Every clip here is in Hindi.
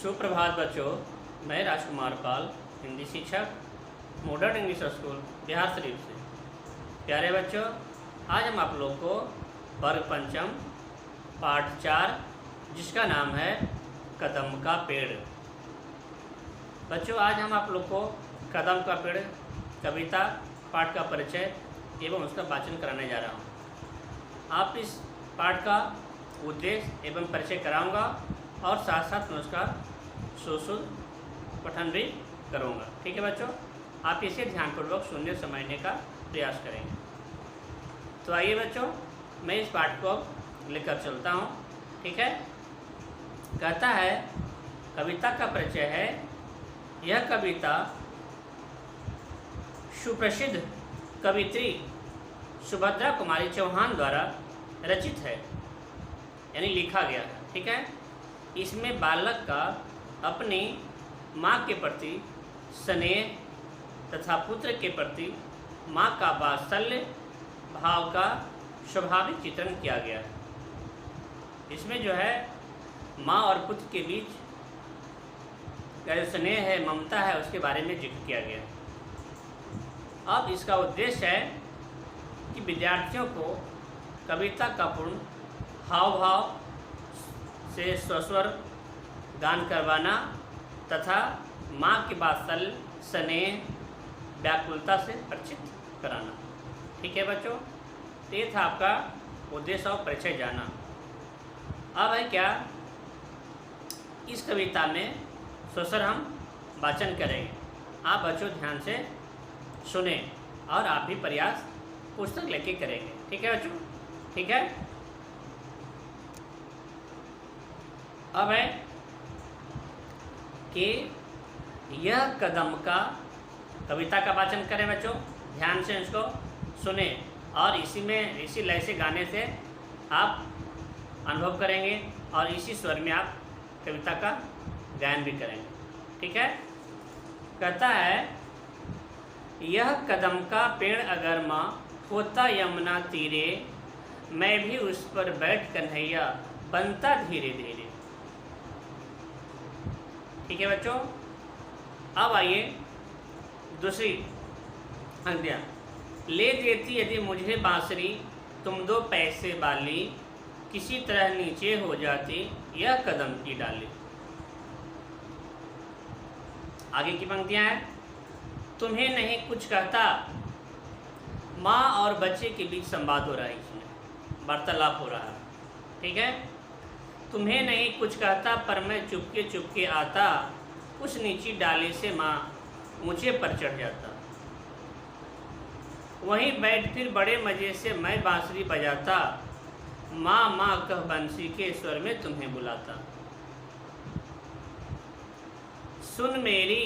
सुप्रभात बच्चों, मैं राजकुमार पाल, हिंदी शिक्षक, modern English school Bihar Sharif से। प्यारे बच्चों, आज हम आप लोग को वर्ग पंचम पाठ 4 जिसका नाम है कदम का पेड़। बच्चों, आज हम आप लोग को कदम का पेड़ कविता पाठ का परिचय एवं उसका वाचन कराने जा रहा हूँ। आप इस पाठ का उद्देश्य एवं परिचय कराऊंगा और साथ साथ मैं उसका शुद्ध पठन भी करूंगा। ठीक है बच्चों, आप इसे ध्यानपूर्वक सुनने समझने का प्रयास करेंगे। तो आइए बच्चों, मैं इस पाठ को लेकर चलता हूँ। ठीक है, कहता है कविता का परिचय है। यह कविता सुप्रसिद्ध कवित्री सुभद्रा कुमारी चौहान द्वारा रचित है, यानी लिखा गया है। ठीक है, इसमें बालक का अपनी माँ के प्रति स्नेह तथा पुत्र के प्रति माँ का वात्सल्य भाव का स्वाभाविक चित्रण किया गया है। इसमें जो है माँ और पुत्र के बीच का जो स्नेह है, ममता है, उसके बारे में जिक्र किया गया है। अब इसका उद्देश्य है कि विद्यार्थियों को कविता का पूर्ण हाव भाव से स्वस्वर गान करवाना तथा माँ के वात्सल्य स्नेह व्याकुलता से परिचित कराना। ठीक है बच्चों, ये था आपका उद्देश्य और परिचय जाना। अब है क्या, इस कविता में स्वस्वर हम वाचन करेंगे। आप बच्चों ध्यान से सुने और आप भी प्रयास पुस्तक लेके करेंगे। ठीक है बच्चों, ठीक है। अब है कि यह कदम का कविता का वाचन करें बच्चों, ध्यान से इसको सुने और इसी लय से गाने से आप अनुभव करेंगे और इसी स्वर में आप कविता का गायन भी करेंगे। ठीक है, कहता है यह कदम का पेड़ अगर माँ होता यमुना तीरे, मैं भी उस पर बैठ कन्हैया बनता धीरे धीरे। ठीक है बच्चों, अब आइए दूसरी पंक्तियाँ। ले देती यदि मुझे बांसुरी तुम 2 पैसे वाली, किसी तरह नीचे हो जाती यह कदम की डाली। आगे की पंक्तियाँ हैं। तुम्हें नहीं कुछ कहता, माँ और बच्चे के बीच संवाद हो रहा है, इसमें वार्तालाप हो रहा है। ठीक है, तुम्हें नहीं कुछ कहता पर मैं चुपके चुपके आता, उस नीची डाली से माँ ऊंचे पर चढ़ जाता। वहीं बैठ फिर बड़े मज़े से मैं बांसुरी बजाता, माँ माँ कह बंसी के स्वर में तुम्हें बुलाता। सुन मेरी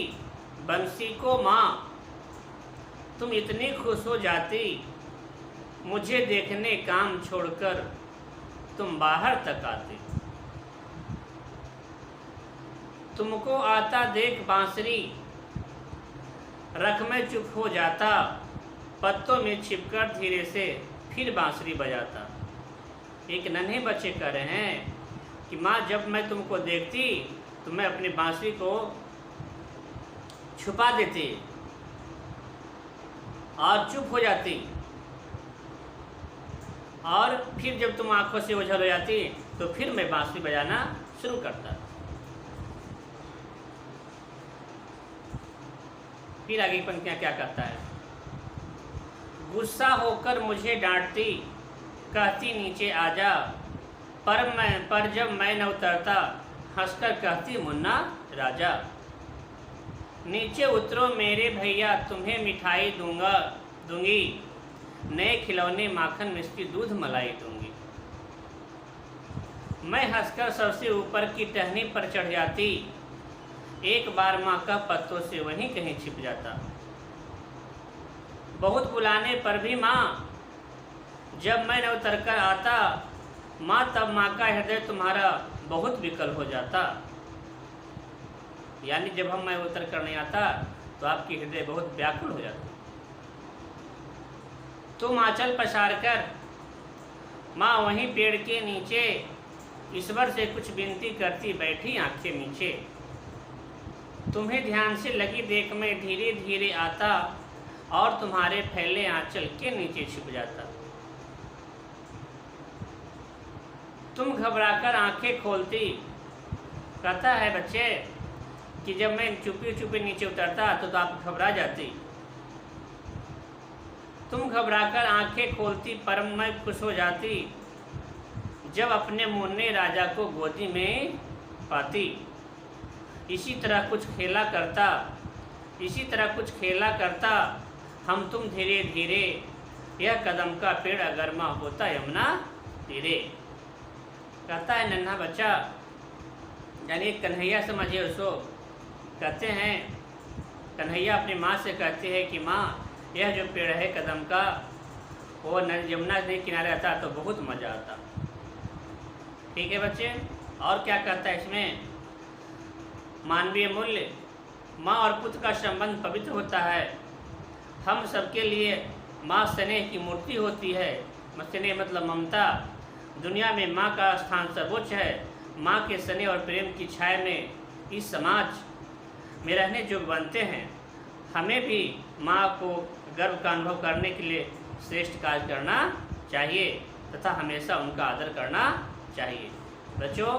बंसी को माँ, तुम इतनी खुश हो जाती, मुझे देखने काम छोड़कर तुम बाहर तक आती। तुमको आता देख बांसुरी रख में चुप हो जाता, पत्तों में छिपकर धीरे से फिर बांसुरी बजाता। एक नन्हे बच्चे कह रहे हैं कि माँ जब मैं तुमको देखती तो मैं अपनी बांसुरी को छुपा देती और चुप हो जाती, और फिर जब तुम आंखों से ओझल हो जाती तो फिर मैं बांसुरी बजाना शुरू करता। फिर आगे की पंक्तियाँ क्या कहता है। गुस्सा होकर मुझे डांटती, कहती नीचे आजा, पर जब मैं न उतरता हंसकर कहती मुन्ना राजा। नीचे उतरो मेरे भैया तुम्हें मिठाई दूंगी, नए खिलौने माखन मिष्टी दूध मलाई दूंगी। मैं हंसकर सबसे ऊपर की टहनी पर चढ़ जाती, एक बार माँ का पत्तों से वहीं कहीं छिप जाता। बहुत बुलाने पर भी माँ जब मैं न उतर कर आता, माँ तब माँ का हृदय तुम्हारा बहुत विकल हो जाता। यानी जब मैं उतर कर नहीं आता तो आपकी हृदय बहुत व्याकुल हो जाता। तुम आंचल पसार कर माँ वहीं पेड़ के नीचे ईश्वर से कुछ विनती करती बैठी आंखें नीचे। तुम्हें ध्यान से लगी देख मैं धीरे धीरे आता और तुम्हारे फैले आंचल के नीचे छिप जाता। तुम घबराकर आंखें खोलती। कहता है बच्चे कि जब मैं चुपी चुपी नीचे उतरता तो आप घबरा जाती। तुम घबराकर आंखें खोलती परम मैं खुश हो जाती जब अपने मुन्ने राजा को गोदी में पाती। इसी तरह कुछ खेला करता हम तुम धीरे धीरे, यह कदम का पेड़ अगरमा होता यमुना तीरे। कहता है नन्हा बच्चा, यानी कन्हैया समझिए उसको। कहते हैं कन्हैया अपनी माँ से कहते हैं कि माँ, यह जो पेड़ है कदम का, वो यमुना नदी किनारे आता तो बहुत मज़ा आता। ठीक है बच्चे। और क्या कहता है इसमें, मानवीय मूल्य, माँ और पुत्र का संबंध पवित्र होता है। हम सबके लिए माँ स्नेह की मूर्ति होती है। स्नेह मतलब ममता। दुनिया में माँ का स्थान सर्वोच्च है। माँ के स्नेह और प्रेम की छाया में इस समाज में रहने योग्य बनते हैं। हमें भी माँ को गर्व का अनुभव करने के लिए श्रेष्ठ कार्य करना चाहिए तथा हमेशा उनका आदर करना चाहिए। बच्चों,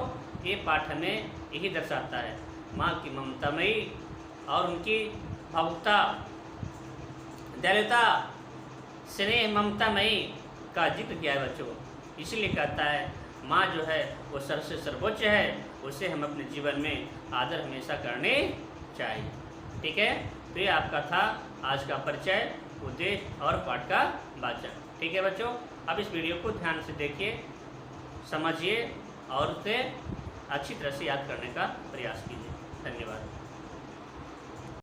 ये पाठ हमें यही दर्शाता है, माँ की ममतामयी और उनकी भावुकता, दयालुता, स्नेह, ममतामयी का जिक्र किया है बच्चों। इसलिए कहता है माँ जो है वो सबसे सर्वोच्च है, उसे हम अपने जीवन में आदर हमेशा करने चाहिए। ठीक है। तो ये आपका था आज का परिचय, उद्देश्य और पाठ का वाचन। ठीक है बच्चों, अब इस वीडियो को ध्यान से देखिए, समझिए और उसे अच्छी तरह से याद करने का प्रयास कीजिए। धन्यवाद।